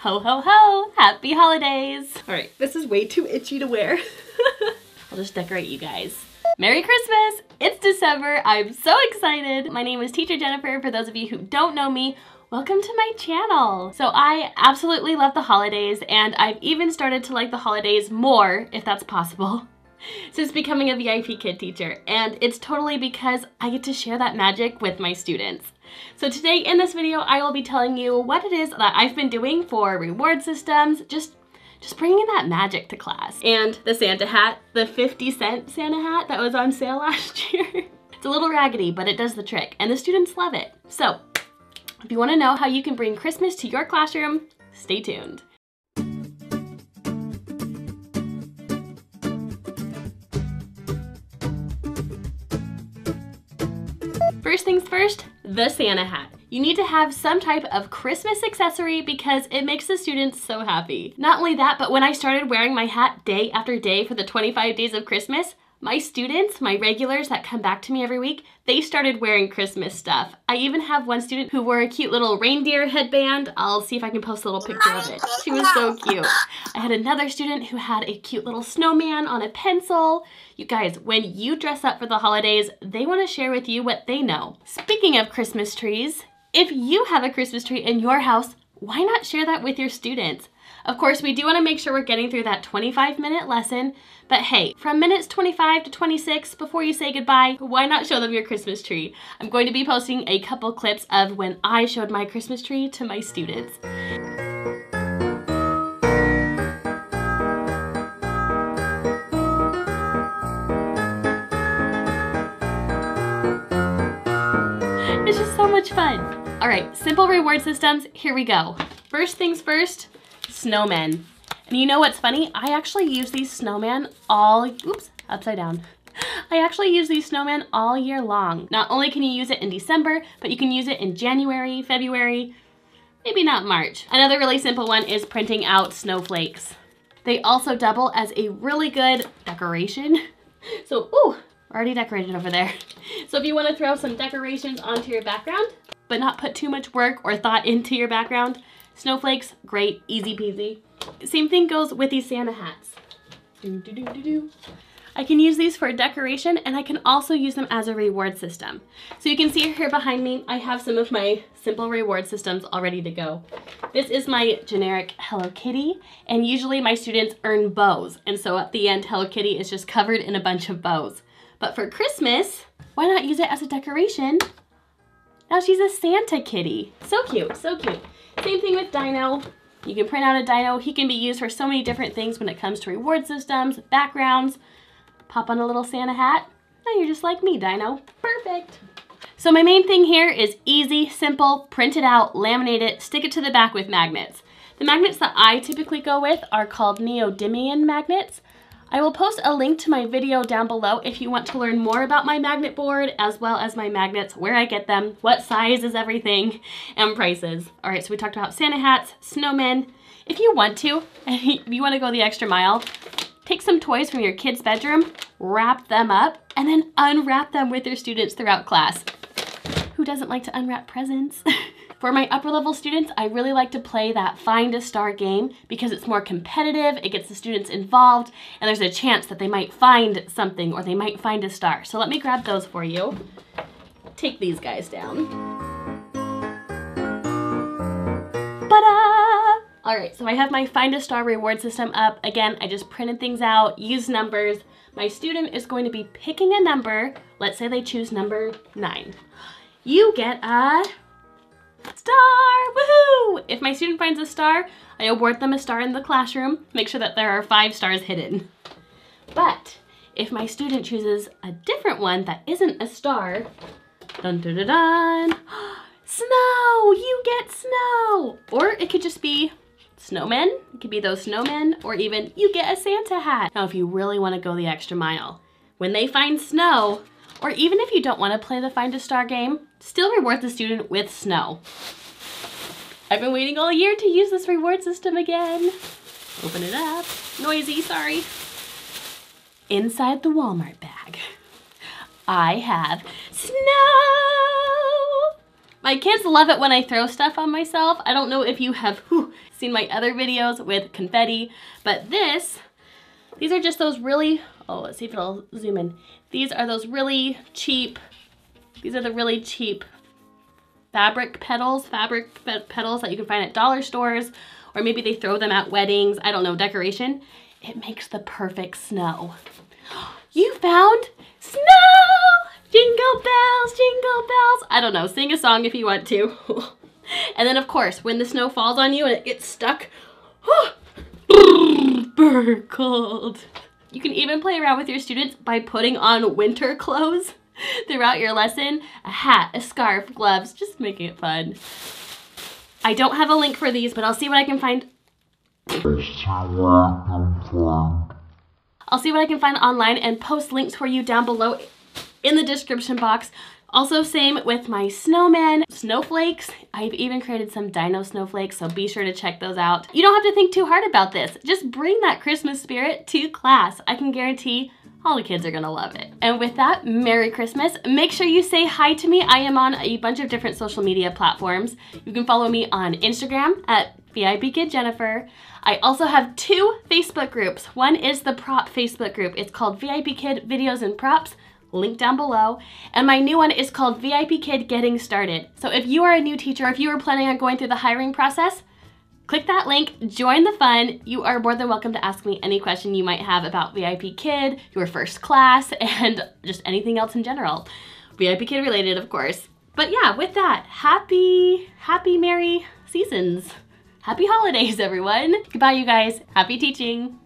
Ho ho ho! Happy holidays! Alright, this is way too itchy to wear. I'll just decorate you guys. Merry Christmas! It's December. I'm so excited. My name is Teacher Jennifer. For those of you who don't know me, welcome to my channel. So I absolutely love the holidays, and I've even started to like the holidays more, if that's possible, since becoming a VIPKID teacher. And it's totally because I get to share that magic with my students. So today in this video, I will be telling you what it is that I've been doing for reward systems, just bringing that magic to class. And the Santa hat, the 50-cent Santa hat that was on sale last year. It's a little raggedy, but it does the trick, and the students love it. So if you want to know how you can bring Christmas to your classroom, stay tuned. First things first, the Santa hat. You need to have some type of Christmas accessory because it makes the students so happy. Not only that, but when I started wearing my hat day after day for the 25 days of Christmas, my students, my regulars that come back to me every week, they started wearing Christmas stuff. I even have one student who wore a cute little reindeer headband. I'll see if I can post a little picture of it. She was so cute. I had another student who had a cute little snowman on a pencil. You guys, when you dress up for the holidays, they want to share with you what they know. Speaking of Christmas trees, if you have a Christmas tree in your house, why not share that with your students? Of course, we do want to make sure we're getting through that 25-minute lesson, but hey, from minutes 25 to 26, before you say goodbye, why not show them your Christmas tree? I'm going to be posting a couple clips of when I showed my Christmas tree to my students. It's just so much fun. All right, simple reward systems, here we go. First things first, snowmen. And you know what's funny? I actually use these snowmen upside down. I actually use these snowmen all year long. Not only can you use it in December, but you can use it in January, February, maybe not March. Another really simple one is printing out snowflakes. They also double as a really good decoration. So, ooh, already decorated over there. So if you want to throw some decorations onto your background, but not put too much work or thought into your background, snowflakes, great, easy peasy. Same thing goes with these Santa hats. I can use these for decoration, and I can also use them as a reward system. So you can see here behind me, I have some of my simple reward systems all ready to go. This is my generic Hello Kitty, and usually my students earn bows. And so at the end, Hello Kitty is just covered in a bunch of bows. But for Christmas, why not use it as a decoration? Now she's a Santa kitty. So cute, so cute. Same thing with Dino. You can print out a Dino. He can be used for so many different things when it comes to reward systems, backgrounds. Pop on a little Santa hat. Now you're just like me, Dino. Perfect. So my main thing here is easy, simple, print it out, laminate it, stick it to the back with magnets. The magnets that I typically go with are called neodymium magnets. I will post a link to my video down below if you want to learn more about my magnet board, as well as my magnets, where I get them, what size is everything, and prices. All right, so we talked about Santa hats, snowmen. If you want to, and you want to go the extra mile, take some toys from your kid's bedroom, wrap them up, and then unwrap them with your students throughout class. Who doesn't like to unwrap presents? For my upper level students, I really like to play that Find a Star game because it's more competitive, it gets the students involved, and there's a chance that they might find something or they might find a star. So let me grab those for you. Take these guys down. Ta-da! All right, so I have my Find a Star reward system up. Again, I just printed things out, used numbers. My student is going to be picking a number. Let's say they choose number 9. You get a star, woohoo! If my student finds a star, I award them a star in the classroom, make sure that there are 5 stars hidden. But if my student chooses a different one that isn't a star, dun dun dun dun, snow, you get snow! Or it could just be snowmen, it could be those snowmen, or even you get a Santa hat. Now if you really want to go the extra mile, when they find snow, or even if you don't want to play the Find a Star game, still reward the student with snow. I've been waiting all year to use this reward system again. Open it up. Noisy, sorry. Inside the Walmart bag, I have snow. My kids love it when I throw stuff on myself. I don't know if you have seen my other videos with confetti, but these are just those really, oh, let's see if it'll zoom in. These are those really cheap, these are the really cheap fabric petals that you can find at dollar stores, or maybe they throw them at weddings, I don't know, decoration. It makes the perfect snow. You found snow! Jingle bells, jingle bells. I don't know, sing a song if you want to. And then of course, when the snow falls on you and it gets stuck, burr cold. You can even play around with your students by putting on winter clothes throughout your lesson. A hat, a scarf, gloves, just making it fun. I don't have a link for these, but I'll see what I can find. I'll see what I can find online and post links for you down below in the description box. Also, same with my snowman, snowflakes. I've even created some dino snowflakes, so be sure to check those out. You don't have to think too hard about this. Just bring that Christmas spirit to class. I can guarantee all the kids are gonna love it. And with that, Merry Christmas. Make sure you say hi to me. I am on a bunch of different social media platforms. You can follow me on Instagram at VIPKID Jennifer. I also have 2 Facebook groups. One is the prop Facebook group. It's called VIPKID Videos and Props. Link down below. And my new one is called VIPKID Getting Started. So if you are a new teacher, if you are planning on going through the hiring process, click that link, join the fun. You are more than welcome to ask me any question you might have about VIPKID, your first class, and just anything else in general. VIPKID related, of course. But yeah, with that, happy Merry seasons. Happy holidays, everyone. Goodbye, you guys. Happy teaching.